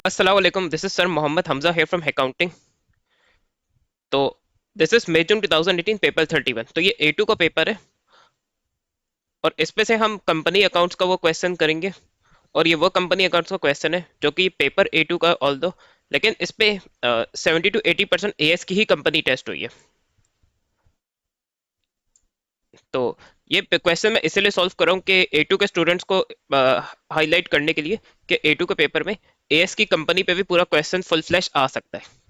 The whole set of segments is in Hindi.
अस्सलाम वालेकुम, this is sir Mohammad Hamza here from accounting. तो this is May June 2018 paper 31। तो ये A2 का पेपर है और इसमें से हम कंपनी अकाउंट्स का वो क्वेश्चन करेंगे। और ये वो कंपनी अकाउंट्स का क्वेश्चन है जो कि पेपर A2 का ऑल दो, लेकिन इस पे 70 to 80% AS की ही कंपनी टेस्ट हुई है। तो ये क्वेश्चन मैं इसलिए सॉल्व कर रहा हूँ कि A2 के स्टूडेंट्स को हाईलाइट करने के लिए कि A2 के पेपर में AS की कंपनी पे भी पूरा क्वेश्चन फुल फ्लैश आ सकता है।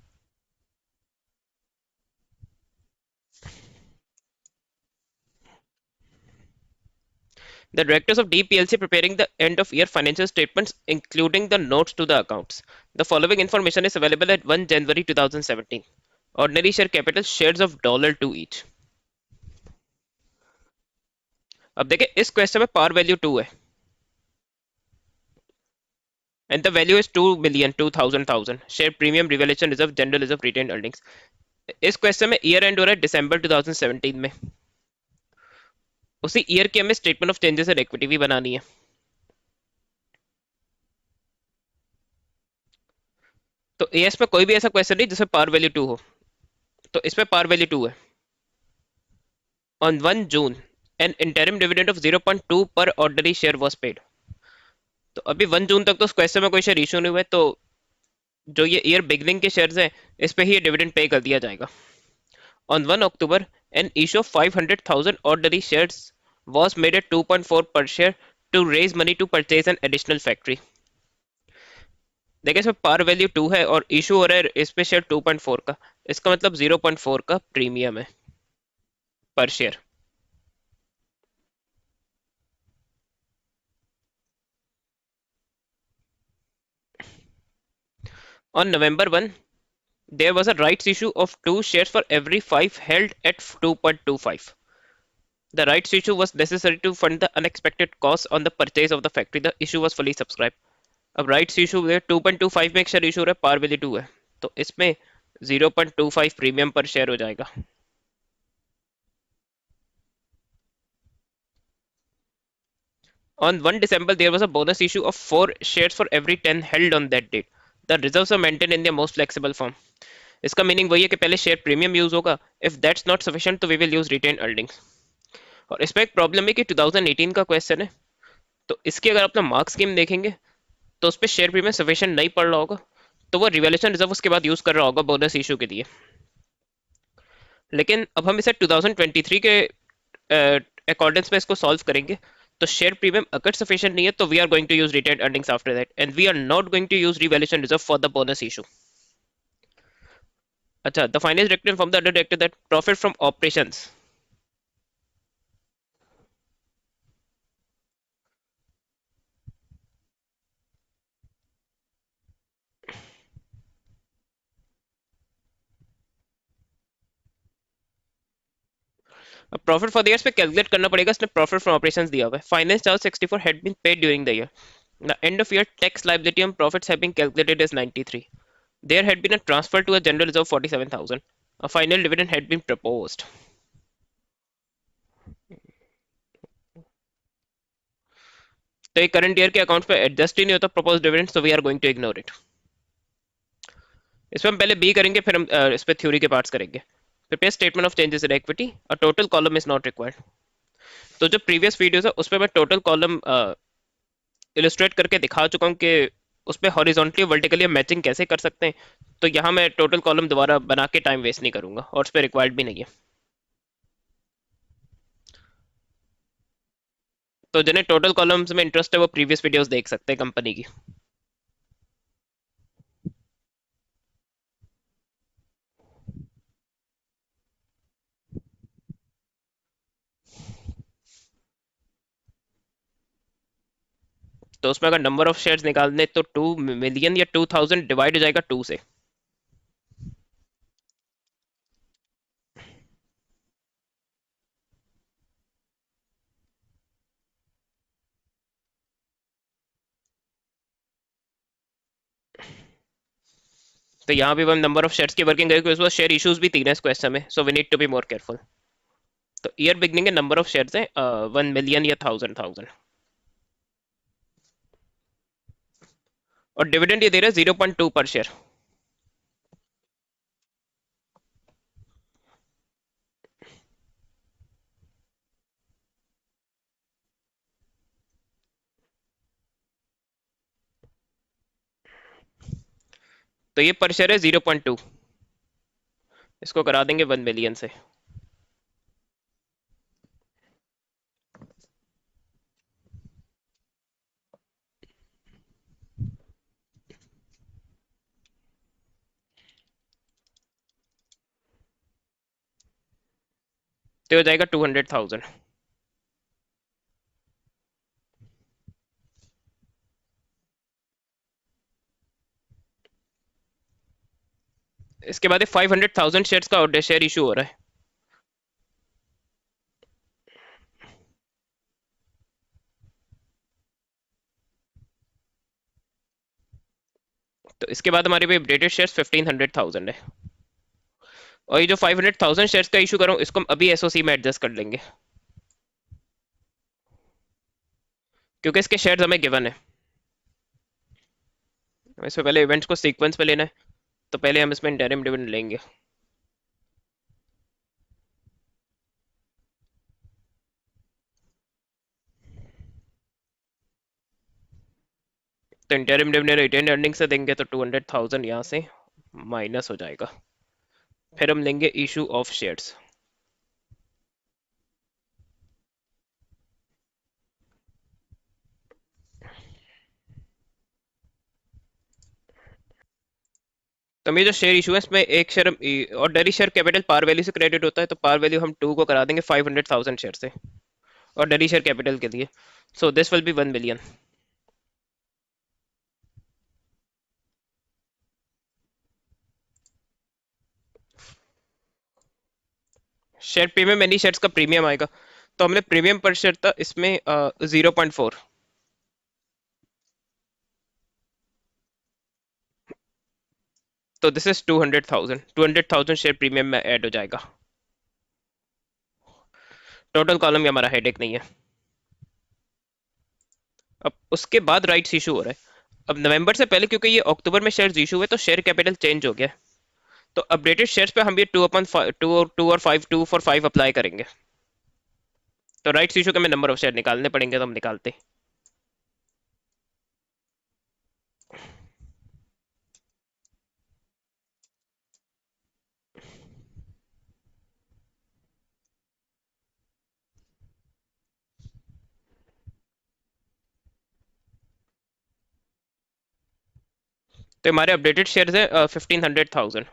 The directors of DPLC preparing the end of year financial statements, including the notes to the accounts. The following information is available at 1 January 2017. Ordinary share capital shares of $2 each. अब देखिए इस क्वेश्चन में पार वैल्यू 2 है and the value is 2 billion 2000 share premium revaluation reserve general reserve retain earnings. इस क्वेश्चन में ईयर एंड हो रहा है दिसंबर 2017 में। उसी ईयर की हमें statement of changes and equity भी बनानी है। तो एएस में कोई भी ऐसा क्वेश्चन नहीं जिसमें पार वैल्यू 2 हो। तो इसमें पार वैल्यू 2 है। On 1 June, an interim dividend of 0.2 per ordinary share was paid. तो अभी 1 जून तक तो उस क्वेश्चन में कोई शेयर इशू नहीं हुआ है, तो जो ये ईयर बिगनिंग के शेयर्स हैं इस पे ही ये डिविडेंड पे कर दिया जाएगा। On 1 October, an issue of 500,000 ordinary shares was made at 2.4 per share to raise money to purchase an additional factory. देखिए इसमें पार वैल्यू 2 है और इशू हो रहा है इस पे शेयर 2.4 का। इसका मतलब 0.4 का प्रीमियम है पर share. On November 1, there was a rights issue of 2 shares for every 5 held at 2.25. The rights issue was necessary to fund the unexpected costs on the purchase of the factory. The issue was fully subscribed. अब राइट्स इशू हुए 2.25 में एक शेयर इशू हो रहा है, पार वैल्यू 2 है, तो इसमें 0.25 प्रीमियम पर शेयर हो जाएगा। On 1 December, there was a bonus issue of 4 shares for every 10 held on that date. The reserves are maintained in their most flexible form. इसका मीनिंग वही है कि पहले शेयर प्रीमियम यूज होगा, इफ दैट्स नॉट सफिशिएंट तो we will use retain earnings. और इसमें एक प्रॉब्लम है कि 2018 का क्वेश्चन है, तो इसके अगर अपना मार्क्स स्कीम देखेंगे तो उस पर शेयर प्रीमियम सफिशिएंट नहीं पड़ रहा होगा, तो वो रिवैल्यूएशन रिजर्व उसके बाद यूज कर रहा होगा बोनस इशू के लिए। लेकिन अब हम इसे 2023 के अकॉर्डेंस में इसको सॉल्व करेंगे। तो शेयर प्रीमियम अगर सफिशिएंट नहीं है तो we are going to use retain earnings after that and we are not going to use revaluation reserve for the bonus issue. अच्छा, the finance director inform the other director that profit from operations. अब प्रॉफिट फॉर द ईयर पे कैलकुलेट करना पड़ेगा, इसने प्रॉफिट फ्रॉम ऑपरेशंस दिया हुआ है। Finance charge 64 had been paid during the year. The end of year tax liability on profits have been calculated as 93। There had been a transfer to a general reserve 47,000। A final dividend had been proposed. तो ये करंट ईयर के अकाउंट पे एडजस्ट ही नहीं होता propose dividend, so we are going to ignore it. इसमें हम पहले बी करेंगे, फिर हम इस पे थ्योरी के पार्ट्स करेंगे। Prepare statement of changes in equity, a total column is not required. तो जो प्रीवियस वीडियोस है उस पर मैं टोटल कॉलम इलस्ट्रेट करके दिखा चुका हूँ कि उस पर हॉरिजॉन्टली वर्टिकली मैचिंग कैसे कर सकते हैं। तो यहाँ मैं टोटल कॉलम दोबारा बना के टाइम वेस्ट नहीं करूंगा और उस पर रिक्वायर्ड भी नहीं है। तो जिन्हें टोटल कॉलम्स में इंटरेस्ट है वो प्रीवियस वीडियोस देख सकते हैं कंपनी की। तो उसमें अगर नंबर ऑफ शेयर्स निकालने तो 2 मिलियन या 2,000 डिवाइड हो जाएगा 2 से। तो यहाँ भी हम नंबर ऑफ शेयर्स की वर्किंग करेंगे, उस शेयर इश्यूज भी 3 है इस क्वेश्चन में, so we need to be more careful. तो ईयर बिगनिंग के नंबर ऑफ शेयर्स है 1 मिलियन या 1,000 1,000। और डिविडेंड ये दे रहा है 0.2 पर शेयर। तो ये पर शेयर है 0.2। इसको करा देंगे 1 मिलियन से। तो हो जाएगा 200,000। इसके बाद 500,000 शेयर्स का ऑर्डर शेयर इशू हो रहा है। तो इसके बाद हमारे पे अपडेटेड शेयर्स 1500,000 है। और ये जो 500,000 शेयर्स का इशू कर रहा हूँ इसको हम अभी एसओसी में एडजस्ट कर लेंगे, क्योंकि इसके शेयर्स हमें गिवन है। इसमें पहले इवेंट्स को सीक्वेंस में लेना है, तो पहले हम इसमें इंटरिम डिविडेंड लेंगे। तो इंटरिम डिविडेंड रिटेन अर्निंग से देंगे तो 200,000 यहाँ से माइनस हो जाएगा। फिर हम लेंगे इशू ऑफ शेयर्स। तो मेरे जो शेयर इशू है इसमें एक share ordinary share capital par value से क्रेडिट होता है, तो पार वैल्यू हम 2 को करा देंगे 500,000 शेयर से ऑर्डनरी शेयर कैपिटल के लिए। So this will be 1 million. Share premium any shares का प्रीमियम आएगा। तो हमने प्रीमियम पर शेयर था इसमें 0.4। तो दिस इज 200,000 शेयर प्रीमियम में ऐड हो जाएगा। टोटल कॉलम में हमारा हेडेक नहीं है। अब उसके बाद राइट्स इशू हो रहा है। अब नवंबर से पहले क्योंकि ये अक्टूबर में शेयर्स इशू हुए तो शेयर कैपिटल चेंज हो गया। तो अपडेटेड शेयर्स पे हम ये 2 और 5 अप्लाई करेंगे। तो राइट्स इशू के हमें नंबर ऑफ शेयर निकालने पड़ेंगे, तो हम निकालते हैं। तो हमारे अपडेटेड शेयर्स है 1500,000।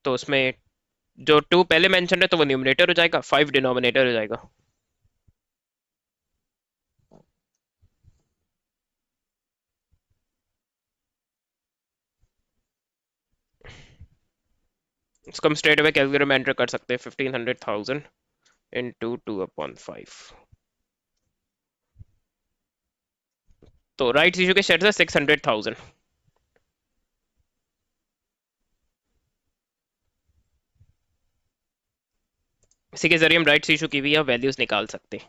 तो उसमें जो 2 पहले मेंशन है तो वो न्यूमरेटर हो जाएगा, 5 डिनोमिनेटर हो जाएगा। इसको हम स्ट्रेट अवे कैलकुलेटर में एंटर कर सकते हैं, 1500,000 इंटू 2/5। तो राइट्स इशू के शेयर्स है 600,000। इसी के जरिए हम राइट्स इशू की भी वैल्यूज निकाल सकते हैं।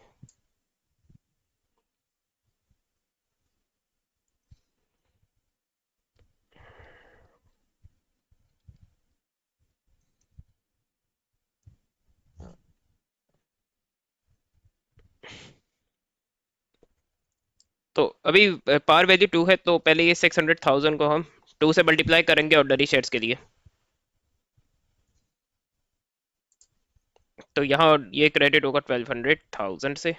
तो अभी पार वैल्यू 2 है, तो पहले ये 600,000 को हम 2 से मल्टीप्लाई करेंगे ऑर्डनरी शेयर्स के लिए। तो यहाँ ये क्रेडिट होगा 1200,000 से।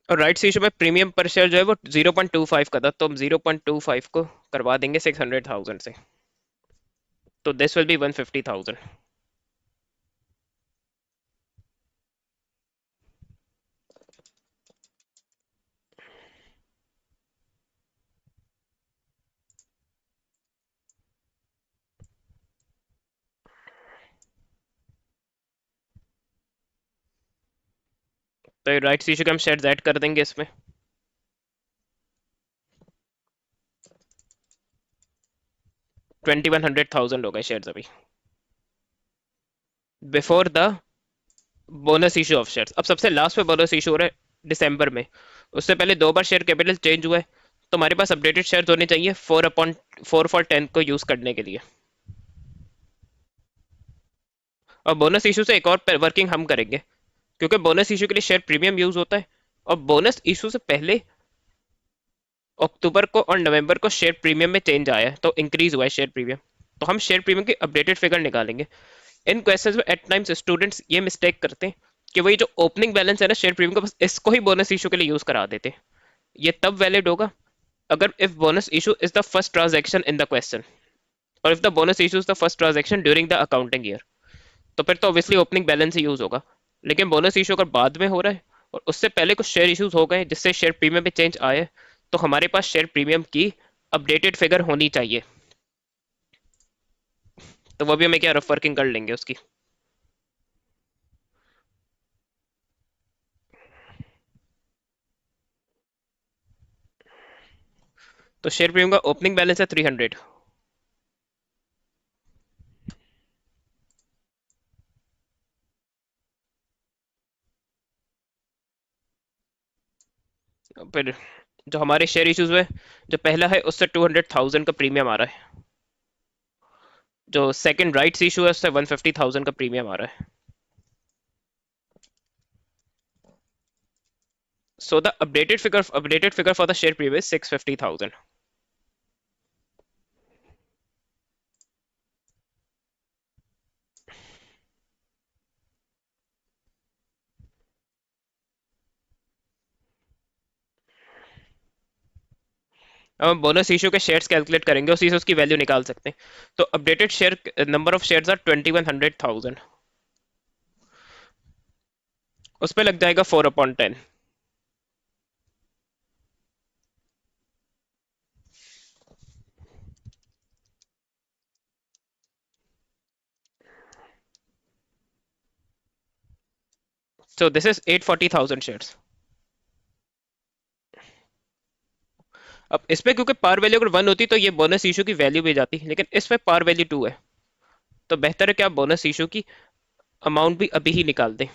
और राइट्स इशू में प्रीमियम पर शेयर जो है वो 0.25 का था, तो हम 0.25 को करवा देंगे 600,000 से। तो दिस विल बी 150,000। तो राइट्स इशू के हम शेयर्स ऐड कर देंगे इसमें। 2100,000 हो गए शेयर्स अभी before the bonus issue of shares. अब सबसे लास्ट पे बोनस इशू हो रहा है, दिसंबर में, उससे पहले 2 बार शेयर कैपिटल चेंज हुआ है, तो हमारे पास अपडेटेड शेयर होने चाहिए 4/4 को यूज करने के लिए। और बोनस इशू से एक और वर्किंग हम करेंगे, क्योंकि बोनस इशू के लिए शेयर प्रीमियम यूज होता है, और बोनस इशू से पहले अक्टूबर को और नवंबर को शेयर प्रीमियम में चेंज आया है, तो इंक्रीज हुआ है शेयर प्रीमियम। तो हम शेयर प्रीमियम की अपडेटेड फिगर निकालेंगे। इन क्वेश्चंस में एट टाइम्स स्टूडेंट्स ये मिस्टेक करते हैं कि वही जो ओपनिंग बैलेंस है ना शेयर प्रीमियम का, बस इसको ही बोनस इशू के लिए यूज करा देते हैं। ये तब वैलिड होगा अगर if bonus issue is the first transaction in the question, और if the bonus issue is the first transaction during the accounting year, तो फिर तो ऑब्वियसली ओपनिंग बैलेंस ही यूज होगा। लेकिन बोनस इशू अगर बाद में हो रहा है और उससे पहले कुछ शेयर इश्यूज हो गए जिससे शेयर प्रीमियम में चेंज आए, तो हमारे पास शेयर प्रीमियम की अपडेटेड फिगर होनी चाहिए। तो वो भी हमें क्या रफ वर्किंग कर लेंगे उसकी। तो शेयर प्रीमियम का ओपनिंग बैलेंस है 300। फिर जो हमारे शेयर इश्यूज हुए, जो पहला है उससे 200,000 का प्रीमियम आ रहा है, जो सेकंड राइट्स इशू है उससे 150,000 का प्रीमियम आ रहा है। So the updated figure for the share premium is 650,000। अब हम बोनस इशू के शेयर्स कैलकुलेट करेंगे, उसी से उसकी वैल्यू निकाल सकते हैं। तो updated share number of shares are 2100,000, उस पर लग जाएगा 4/10। So this is 840,000 shares. अब इसमें क्योंकि पार वैल्यू अगर 1 होती तो ये बोनस इशू की वैल्यू भी जाती, लेकिन इसमें पार वैल्यू 2 है, तो बेहतर है कि आप बोनस इशू की अमाउंट भी अभी ही निकाल दें।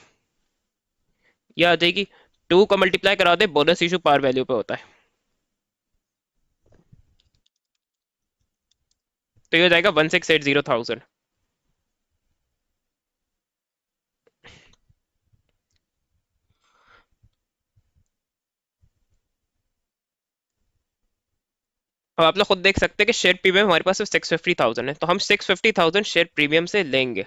यह आ जाएगी, 2 का मल्टीप्लाई करा दे, बोनस इशू पार वैल्यू पे होता है, तो ये हो जाएगा 1680,000। अब आप लोग खुद देख सकते हैं कि शेयर प्रीमियम हमारे पास 650,000 है, तो हम 650,000 शेयर प्रीमियम से लेंगे।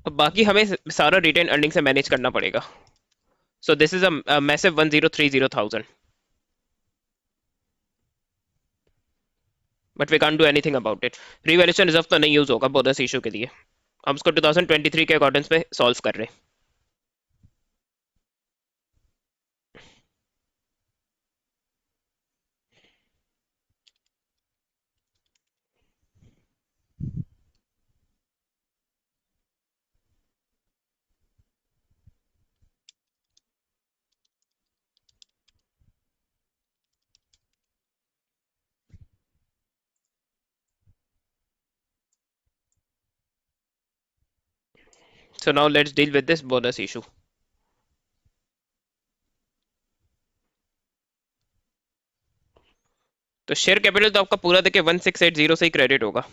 अब बाकी हमें सारा रिटेन अर्निंग से मैनेज करना पड़ेगा। So this is a massive 1030,000, but we can't do anything about it. Revaluation reserve तो नहीं यूज होगा बोनस इशू के लिए, हम उसको 2023 के अकॉर्डिंग में सॉल्व कर रहे हैं। So now let's deal with this bonus issue. तो शेयर कैपिटल तो आपका पूरा देके 1680 से ही क्रेडिट होगा।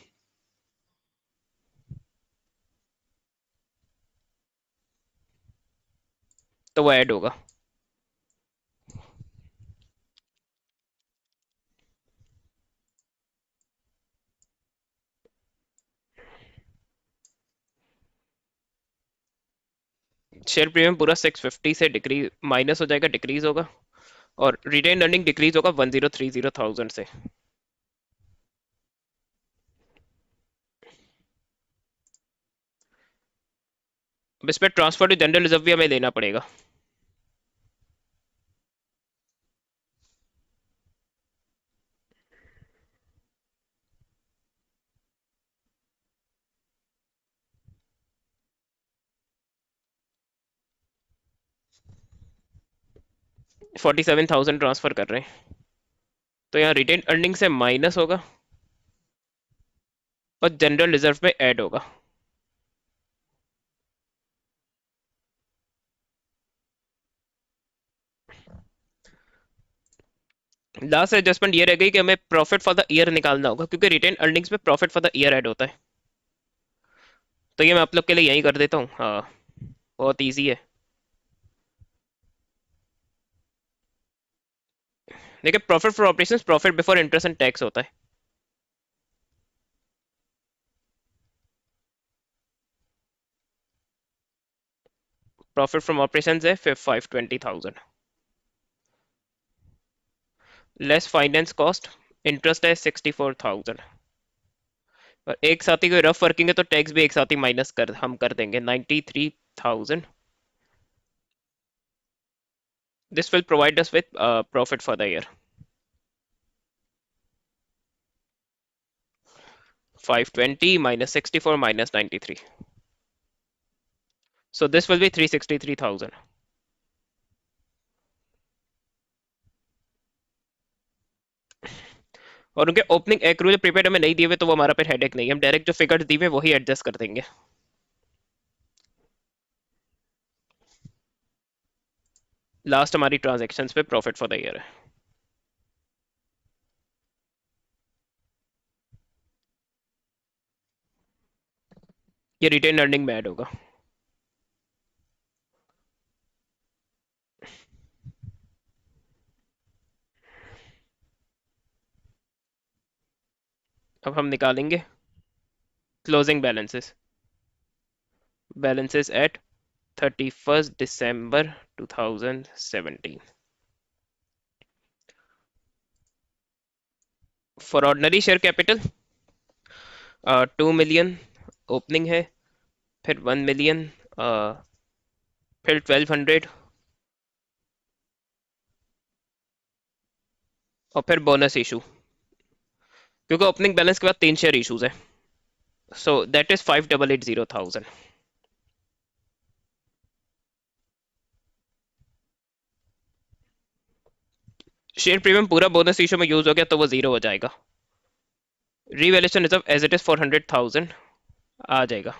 तो वो ऐड होगा। शेयर प्रीमियम पूरा 650 से डिक्रीज माइनस हो जाएगा, डिक्रीज होगा, और रिटेन अर्निंग डिक्रीज होगा 1030,000 से। अब इस पर ट्रांसफर टू जनरल रिजर्व भी हमें लेना पड़ेगा। 47,000 ट्रांसफर कर रहे हैं, तो यहाँ रिटेन अर्निंग से माइनस होगा, और जनरल रिजर्व में ऐड होगा। लास्ट एडजस्टमेंट ये रह गई कि हमें प्रॉफिट फॉर द ईयर निकालना होगा, क्योंकि रिटेन अर्निंग्स में profit for the year add होता है। तो ये मैं आप लोग के लिए यही कर देता हूँ, हाँ, बहुत ईजी है। देखिए, profit for operation profit before interest and tax होता है। प्रॉफिट फ्रॉम ऑपरेशन है 520,000, लेस फाइनेंस कॉस्ट, इंटरेस्ट है 64,000। और एक साथ ही कोई रफ वर्किंग है तो टैक्स भी एक साथ ही माइनस कर हम कर देंगे 93,000। This will provide us with profit for the year 520 minus 64 minus 93, so this will be 363,000। और उनके ओपनिंग एक्रूअल प्रीपेड हमें नहीं दिए हुए, तो वो हमारा फिर हेडेक नहीं है, हम डायरेक्ट जो फिगर्स दिए हुए वही एडजस्ट कर देंगे। लास्ट हमारी ट्रांजेक्शन्स पे प्रॉफिट फॉर द ईयर है। ये रिटेन अर्निंग में ऐड होगा। अब हम निकालेंगे closing balances, balances at 31 December 2017। For ordinary share capital 2 million opening है, फिर 1 मिलियन, फिर 1200, और फिर बोनस इशू, क्योंकि ओपनिंग बैलेंस के बाद 3 शेयर इशूज है। So that is 5,880,000। Share premium पूरा बोनस इशू में यूज हो गया तो वो जीरो हो जाएगा। Revaluation reserve as it is 400,000 आ जाएगा।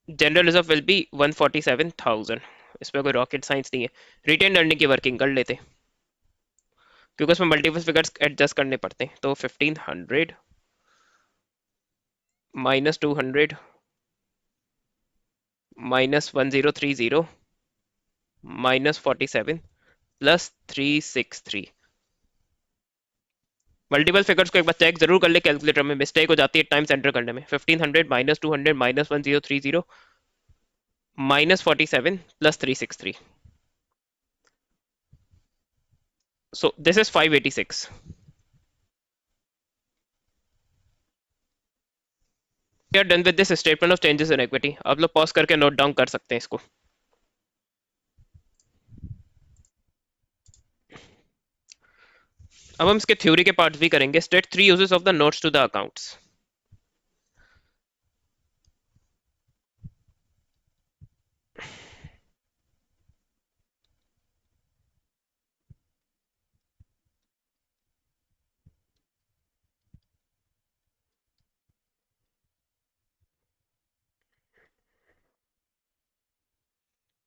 General reserve will be 147,000। इसमें कोई रॉकेट साइंस नहीं है। रिटेन अर्निंग की वर्किंग कर लेते, क्योंकि उसमें मल्टीपल फिगर्स एडजस्ट करने पड़ते हैं। तो 1500 minus 200 minus 1030 minus 47 plus 363। Multiple figures को एक बार चेक जरूर कर ले, कैलकुलेटर में मिस्टेक हो जाती है टाइम्स एंटर करने में। 1500 minus 200 minus 1030 minus 47 plus 363, so this is 586। we are done with this statement of changes in equity। आप लोग पॉज करके नोट डाउन कर सकते हैं इसको। अब हम इसके थ्योरी के पार्ट्स भी करेंगे। State 3 uses of the notes to the accounts.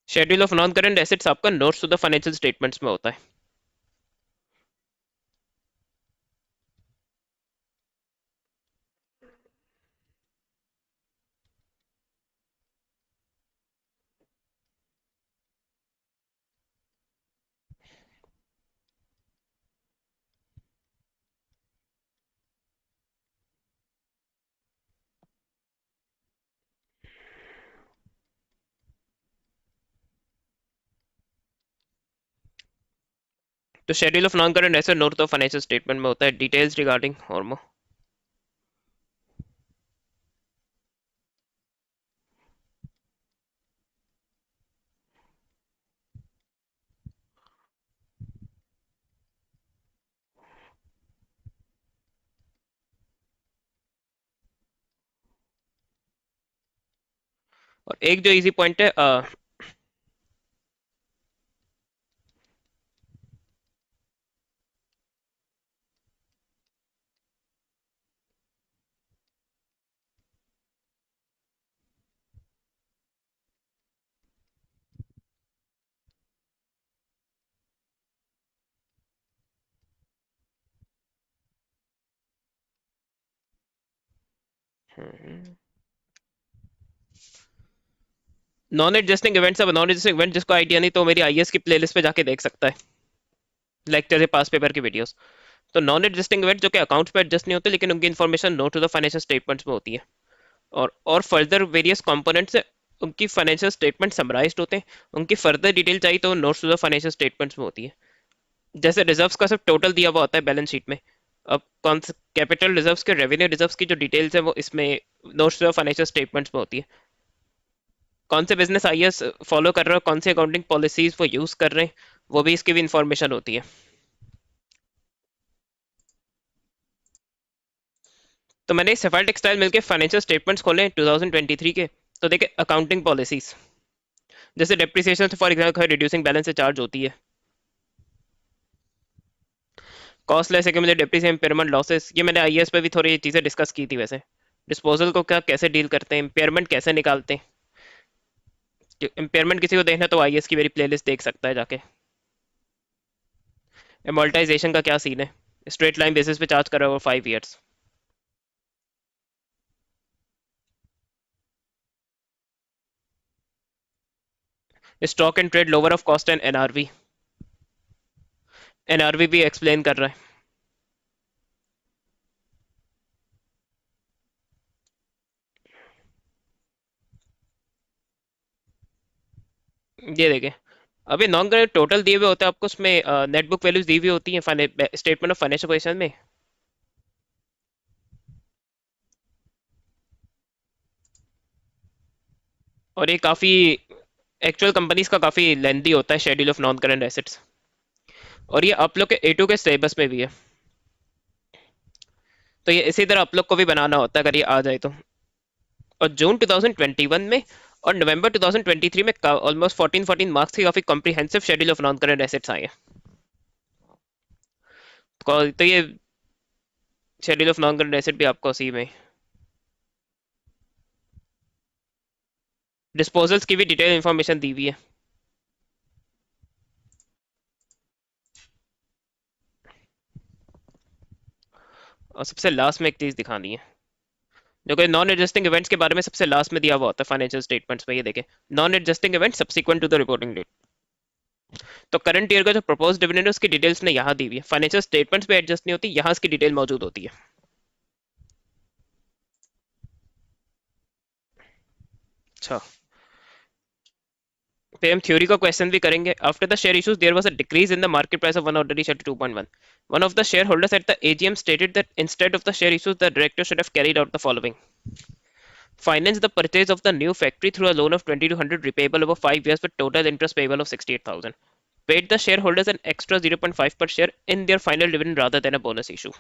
Schedule of non current assets आपका notes to the financial statements में होता है। तो schedule of non current asset note to financial statement में होता है। डिटेल्स रिगार्डिंग और more। और एक जो इजी पॉइंट है, नॉन एडजस्टिंग इवेंट्स, अब नॉन एडजस्टिंग इवेंट जिसको आइडिया नहीं तो मेरी आईएएस की प्लेलिस्ट पे जाके देख सकता है, लेक्चर या पास पेपर की वीडियोस। तो नॉन एडजस्टिंग इवेंट जो कि अकाउंट्स पे एडजस्ट नहीं होते लेकिन उनकी information note to the financial statements में होती है, और फर्दर वेरियस कंपोनेंट्स से उनकी फाइनेंशियल स्टेटमेंट समराइज्ड होते हैं। उनकी फर्दर डिटेल चाहिए तो notes to the financial statements में होती है। जैसे रिजर्व्स का सिर्फ टोटल दिया हुआ होता है बैलेंस शीट में, अब कौन से कैपिटल रिजर्व्स के रेवेन्यू रिजर्व्स की जो डिटेल्स है वो इसमें notes to the financial statements में होती है। कौन से बिजनेस आईएएस फॉलो कर रहे हो, कौन सी अकाउंटिंग पॉलिसीज वो यूज कर रहे हैं, वो भी इसकी भी इंफॉर्मेशन होती है। तो मैंने सेफायर टेक्सटाइल मिलके फाइनेंशियल स्टेटमेंट्स खोले 2023 के। तो देखे अकाउंटिंग पॉलिसीज, जैसे depreciation for example reducing balance से चार्ज होती है, cost less accumulated depreciation impairment losses, ये मैंने आईएएस पे भी थोड़ी चीजें डिस्कस की थी वैसे। डिस्पोजल को क्या कैसे डील करते हैं, इम्पेयरमेंट कैसे निकालते हैं, इम्पेयरमेंट किसी को देखना तो आईएएस की मेरी प्लेलिस्ट देख सकता है जाके। एमोल्टाइजेशन का क्या सीन है, स्ट्रेट लाइन बेसिस पे चार्ज कर रहा है 5 years. Stock and trade lower of cost and NRV, NRV भी एक्सप्लेन कर रहा है, ये देखे। अभी नॉन करेंट टोटल दिए हुए होते हैं आपको, उसमें नेट बुक वैल्यूज दी हुई होती है स्टेटमेंट ऑफ फाइनेंशियल पोजीशन में। और ये काफी एक्चुअल कंपनीज का काफी लेंदी होता है schedule of non current assets, और ये आप लोग के A2 के सिलेबस में भी है। तो ये इसी तरह आप लोग को भी बनाना होता है अगर ये आ जाए तो। और जून 2021 में और नवंबर 2023 में ऑलमोस्ट 14 मार्क्स की काफी comprehensive schedule of non current assets आए हैं। तो ये schedule of non current asset भी आपको उसी में, डिस्पोजल्स की भी डिटेल इंफॉर्मेशन दी हुई है। और सबसे लास्ट में एक चीज दिखानी है जो कि नॉन एडजस्टिंग इवेंट्स के बारे में सबसे लास्ट में दिया हुआ होता है फाइनेंशियल स्टेटमेंट्स में, ये देखें। Non adjusting event subsequent to the reporting date. तो करंट ईयर का जो प्रपोज डिविडेंड है उसकी डिटेल्स ने यहाँ दी हुई है, फाइनेंशियल स्टेटमेंट्स पे एडजस्ट नहीं होती, यहाँ इसकी डिटेल मौजूद होती है। अच्छा, फिर हम थ्योरी का क्वेश्चन भी करेंगे। After the share issues there was a decrease in the market price of one ordinary share to 2.1. One of the shareholders at the AGM stated that instead of the share issues, the director should have carried out the following: finance the purchase of the new factory through a loan of 2200 repayable over 5 years with total interest payable of 68,000. Paid the shareholders an extra 0.5 per share in their final dividend rather than a bonus issue.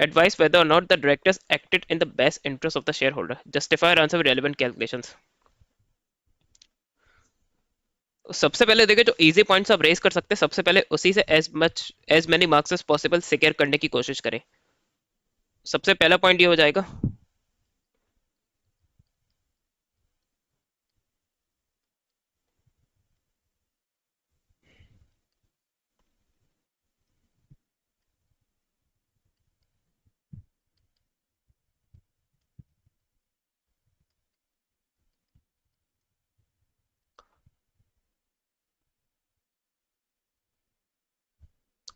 Advise whether or not the directors acted in the best interest of the shareholder. Justify or answer with relevant calculations. सबसे पहले देखे जो इजी पॉइंट्स आप रेज कर सकते हैं, सबसे पहले उसी से as many marks as possible secure करने की कोशिश करें। सबसे पहला पॉइंट ये हो जाएगा,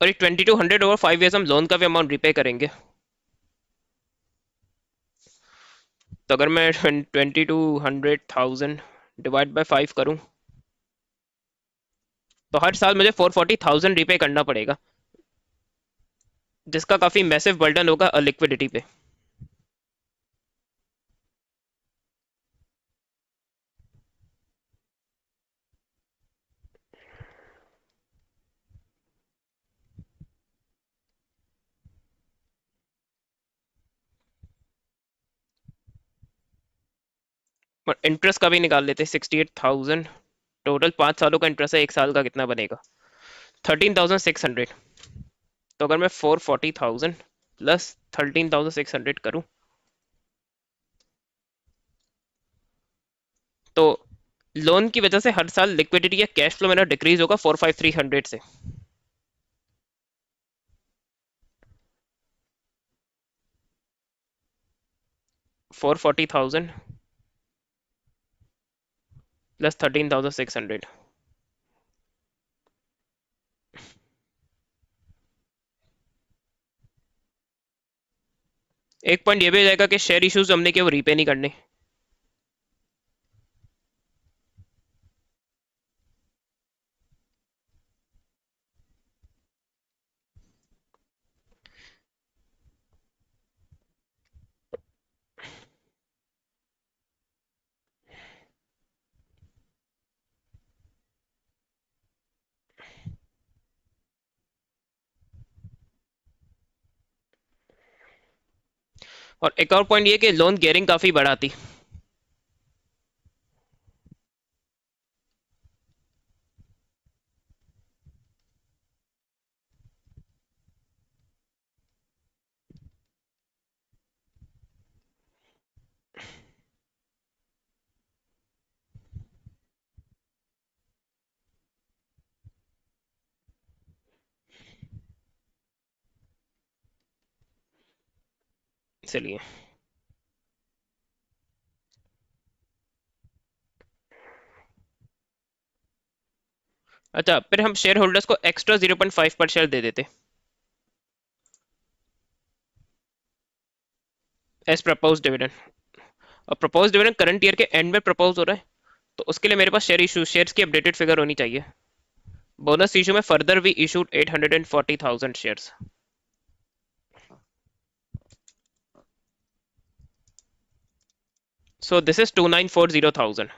और ये 2200 ओवर 5 ईयर्स हम लोन का भी अमाउंट रिपे करेंगे। तो अगर मैं 2200,000 डिवाइड बाय 5 करूं तो हर साल मुझे 440,000 रिपे करना पड़ेगा, जिसका काफी मैसिव बर्डन होगा लिक्विडिटी पे। पर इंटरेस्ट का भी निकाल लेते हैं, 68,000 टोटल 5 सालों का इंटरेस्ट है, एक साल का कितना बनेगा 13,600। तो अगर मैं 440,000 प्लस 13,600 करूं तो लोन की वजह से हर साल लिक्विडिटी या कैश फ्लो मेरा डिक्रीज होगा 45300 से। 440,000 प्लस 13,600। एक पॉइंट ये भी हो जाएगा कि शेयर इश्यूज हमने कि वो रीपे नहीं करने। और एक और पॉइंट ये कि लोन गियरिंग काफी बढ़ाती। इसलिए अच्छा, फिर हम शेयर होल्डर्स को एक्स्ट्रा 0.5 पर शेयर दे देते एज प्रपोज डिविडेंड। और प्रपोज डिविडेंड करंट ईयर के एंड में प्रपोज हो रहा है, तो उसके लिए मेरे पास शेयर्स की अपडेटेड फिगर होनी चाहिए। बोनस इशू में further we issued 840,000 shares. So this is 2,940,000।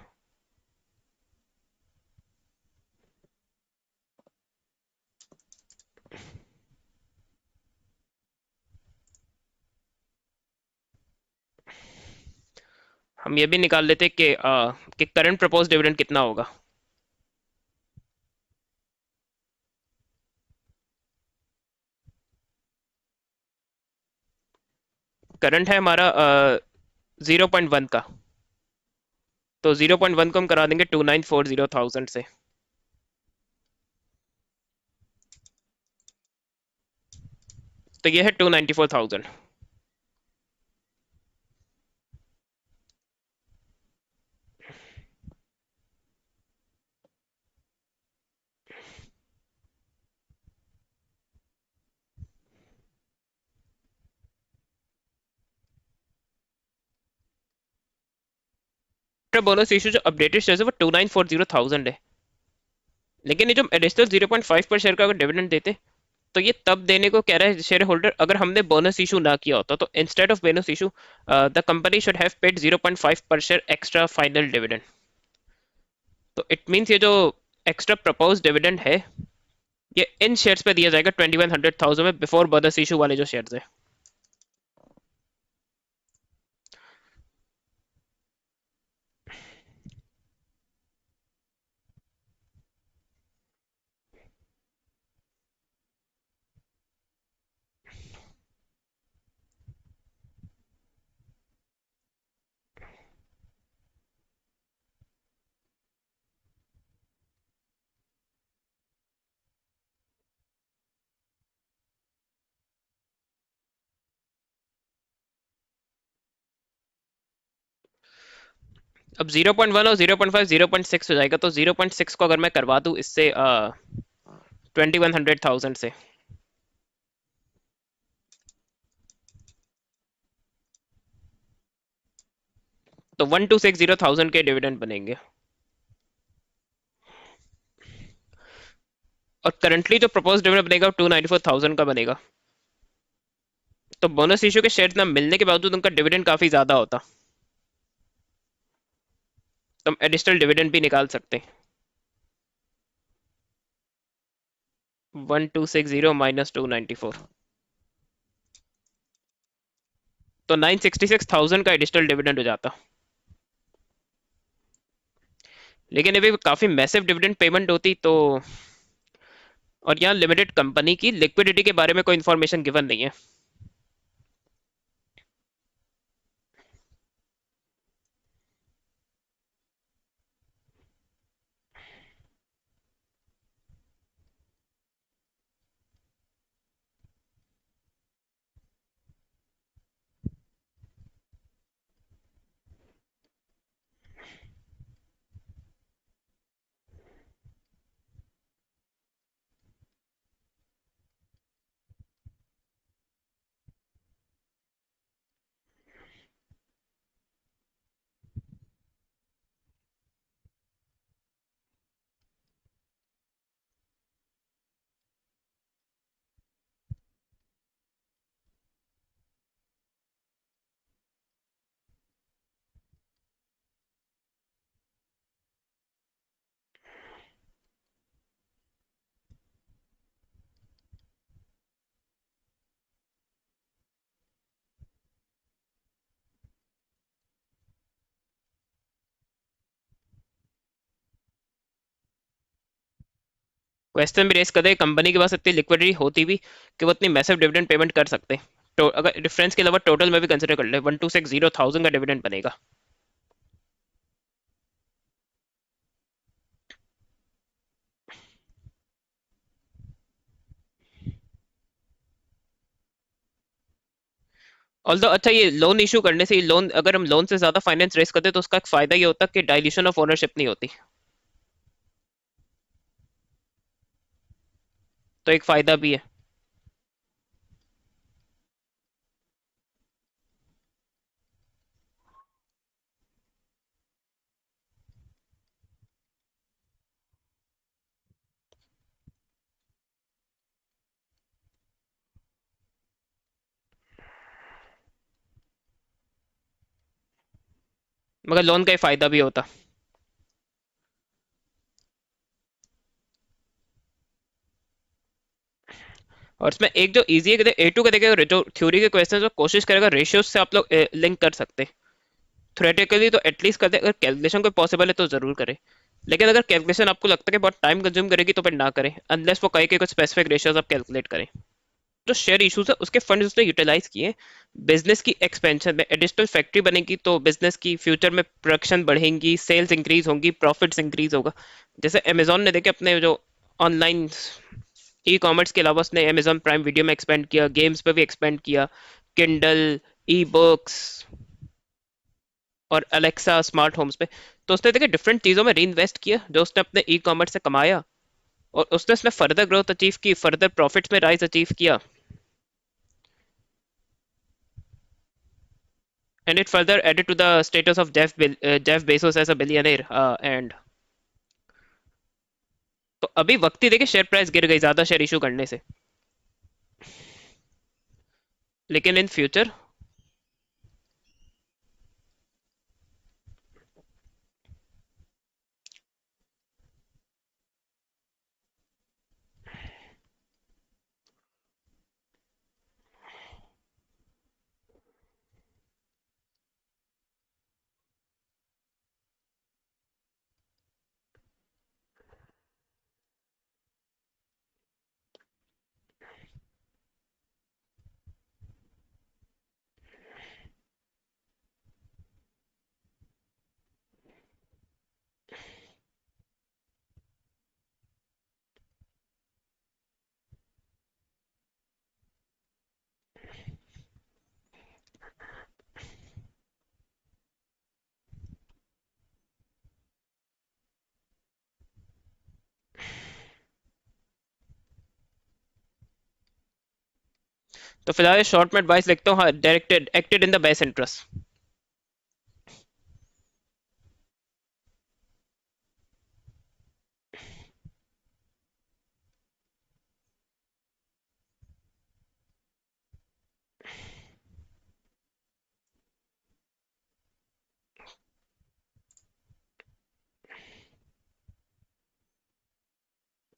हम ये भी निकाल लेते कि करंट प्रपोज डिविडेंड कितना होगा। करंट है हमारा 0.1 का, तो 0.1 को हम करा देंगे 2,940,000 से। तो ये है 294,000। बोनस इशू जो अपडेटेड शेयर है वो 2,940,000 है। लेकिन ये जो एडिशनल 0.5 पर शेयर का अगर डिविडेंड देते, तो ये तब देने को कह रहा है शेयर होल्डर अगर हमने बोनस इशू ना किया होता। तो instead of bonus issue the company should have paid 0.5 पर शेयर एक्स्ट्रा फाइनल डिविडेंड। तो इट मींस ये जो एक्स्ट्रा प्रपोज डिविडेंड है, ये इन शेयर्स पे दिया जाएगा 2,100,000 में, बिफोर बोनस इशू वाले जो शेयर्स है। अब 0.1 और 0.5 0.6 हो जाएगा, तो 0.6 को अगर मैं करवा दूं इससे 2,100,000 से, तो 1,260,000 के डिविडेंड बनेंगे। और करंटली जो प्रपोज डिविडेंड बनेगा वो 294,000 का बनेगा। तो बोनस इशू के शेयर ना मिलने के बावजूद उनका डिविडेंड काफी ज्यादा होता, तो हम एडिशनल डिविडेंड भी निकाल सकते हैं। 1,260 माइनस 294, तो 966,000 का एडिशनल डिविडेंड हो जाता। लेकिन अभी काफी मैसिव डिविडेंड पेमेंट होती तो। और यहाँ लिमिटेड कंपनी की लिक्विडिटी के बारे में कोई इंफॉर्मेशन गिवन नहीं है। क्वेश्चन भी रेस कर दे कंपनी के पास इतनी लिक्विडिटी होती भी कि वो इतनी मैसिव डिविडेंड पेमेंट कर सकते हैं। तो अगर डिफरेंस के अलावा टोटल में भी कंसिडर कर ले 1,260,000 का डिविडेंड बनेगा। ऑल्दो अच्छा, ये लोन इशू करने से, लोन अगर हम लोन से ज्यादा फाइनेंस रेस करते तो उसका एक फायदा ये होता कि डाइल्यूशन ऑफ ओनरशिप नहीं होती। तो एक फायदा भी है। मगर लोन का एक फायदा भी होता। और इसमें एक जो इजी है, A2 का देखिएगा, जो थ्योरी के क्वेश्चन जो कोशिश करेगा रेशियोज से आप लोग लिंक कर सकते हैं। थ्योरेटिकली तो एटलीस्ट करते, अगर कैलकुलेशन कोई पॉसिबल है तो जरूर करें। लेकिन अगर कैलकुलेशन आपको लगता है कि बहुत टाइम कंज्यूम करेगी तो फिर ना करें, अनलेस वो कहे कि कुछ स्पेसिफिक रेशियोज आप कैलकुलेट करें। जो शेयर इशूज है उसके फंड उसने यूटिलाइज किए बिजनेस की एक्सपेंशन में। एडिशनल फैक्ट्री बनेगी तो बिजनेस की फ्यूचर में प्रोडक्शन बढ़ेंगी, सेल्स इंक्रीज होंगी, प्रॉफिट्स इंक्रीज होगा। जैसे अमेजोन ने देखे अपने जो ऑनलाइन ई कॉमर्स के अलावा उसने अमेजोन प्राइम वीडियो में एक्सपेंड किया, गेम्स पे भी एक्सपेंड किया, किंडल, ई बुक्स और अलेक्सा स्मार्ट होम्स पे। तो उसने देखे डिफरेंट चीज़ों में री इन्वेस्ट किया जो उसने अपने ई कॉमर्स से कमाया, और उसने उसमें फर्दर ग्रोथ अचीव की, फर्दर प्रॉफिट्स में राइज अचीव किया। And it further added to the status of Jeff Bezos as a billionaire. And तो अभी वक्त ही देखिए शेयर प्राइस गिर गई ज्यादा शेयर इशू करने से। लेकिन इन फ्यूचर, तो फिलहाल शॉर्ट में एडवाइस लिखता हूँ, हाँ, directed acted in the best interest.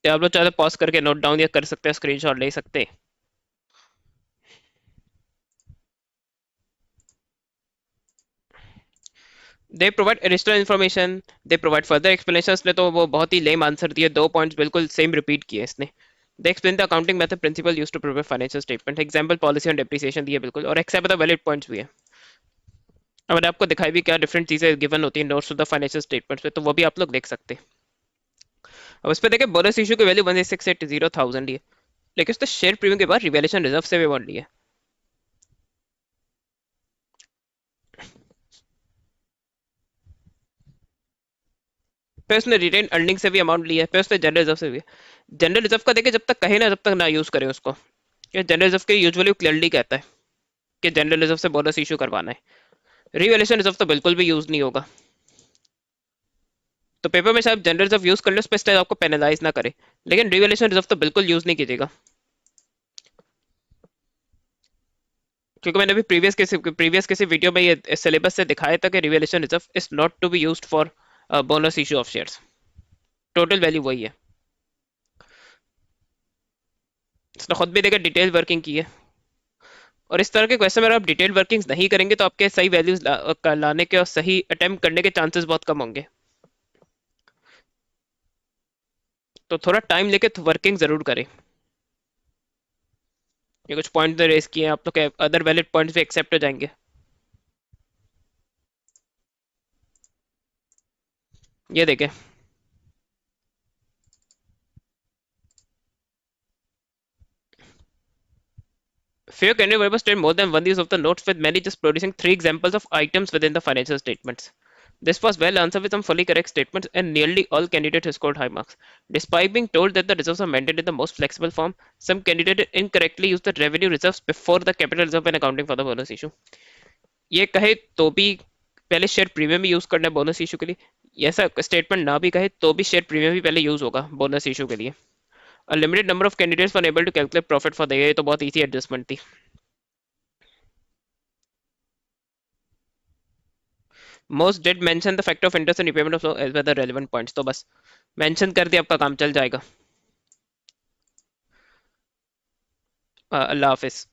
तो आप लोग चाहे तो पॉज करके नोट डाउन या कर सकते हैं, स्क्रीनशॉट ले सकते हैं। They provide additional information, they provide further explanation. ने तो वो बहुत ही लेम आंसर दिए, दो पॉइंट्स बिल्कुल सेम रिपीट किए इसने। They explain the accounting method principle use to prepare financial statement, example policy on depreciation दिए बिल्कुल, और एक्सेप्ट द वैलिड पॉइंट्स भी है। अब मैंने आपको दिखाई भी क्या डिफरेंट चीजें गिवन होती हैं notes to the financial statements में, तो वो भी आप लोग देख सकते हैं। अब उस पर देखें बोनस इशू की वैल्यू 1,680,000 ही है, लेकिन उसने शेयर प्रीमियम के बाद रिवैल्यूएशन रिजर्व से भी अमाउंट लिया। फिर उसने रिटेन अर्निंग से भी अमाउंट लिया है, फिर उसने जनरल रिजर्व से भी। जनरल रिजर्व का देखें जब तक कहे ना, जब तक ना यूज करें उसको। जनरल रिजर्व के यूजुअली क्लियरली कहता है कि जनरल रिजर्व से बोनस इशू करवाना है। रिवैल्यूएशन रिजर्व तो बिल्कुल भी यूज नहीं होगा। तो पेपर में शायद जनरल रिजर्व यूज कर लो, उस पर आपको पेनलाइज ना करे, लेकिन रिवैल्यूएशन रिजर्व तो बिल्कुल यूज नहीं कीजिएगा। क्योंकि मैंने अभी प्रीवियस किसी वीडियो में ये सिलेबस से दिखाया था कि revaluation reserve is not to be used for bonus issue of shares. Total value वही है। इसने खुद भी देखा डिटेल वर्किंग की है। और इस तरह के क्वेश्चन में अगर आप डिटेल वर्किंग्स नहीं करेंगे तो आपके सही वैल्यूज लाने के और सही अटेम्प्ट करने के चांसेस बहुत कम होंगे। तो थोड़ा टाइम लेके वर्किंग जरूर करें। ये कुछ पॉइंट रेस किए हैं आप, तो क्या अदर वैलिड पॉइंट्स भी एक्सेप्ट हो जाएंगे? ये देखें। Few candidate were state more than one use of the notes, with many just producing three examples of items within the financial statements. This was well answered with some fully correct statements, and nearly all candidates scored high marks. Despite being told that the reserves are maintained in the most flexible form, some candidates incorrectly used the revenue reserves before the capital reserve when accounting for the bonus issue. ये कहे तो भी पहले शेयर प्रीमियम भी यूज करना है बोनस इशू के लिए, ऐसा स्टेटमेंट ना भी कहे तो भी शेयर प्रीमियम भी पहले यूज होगा बोनस इशू के लिए। A limited number of candidates were able to calculate profit for the year, ये तो बहुत इजी एडजस्टमेंट थी। Most did mention the factor of interest and repayment of loan as well the relevant points, तो बस मेंशन कर दिया, आपका काम चल जाएगा। अल्लाह हाफिज।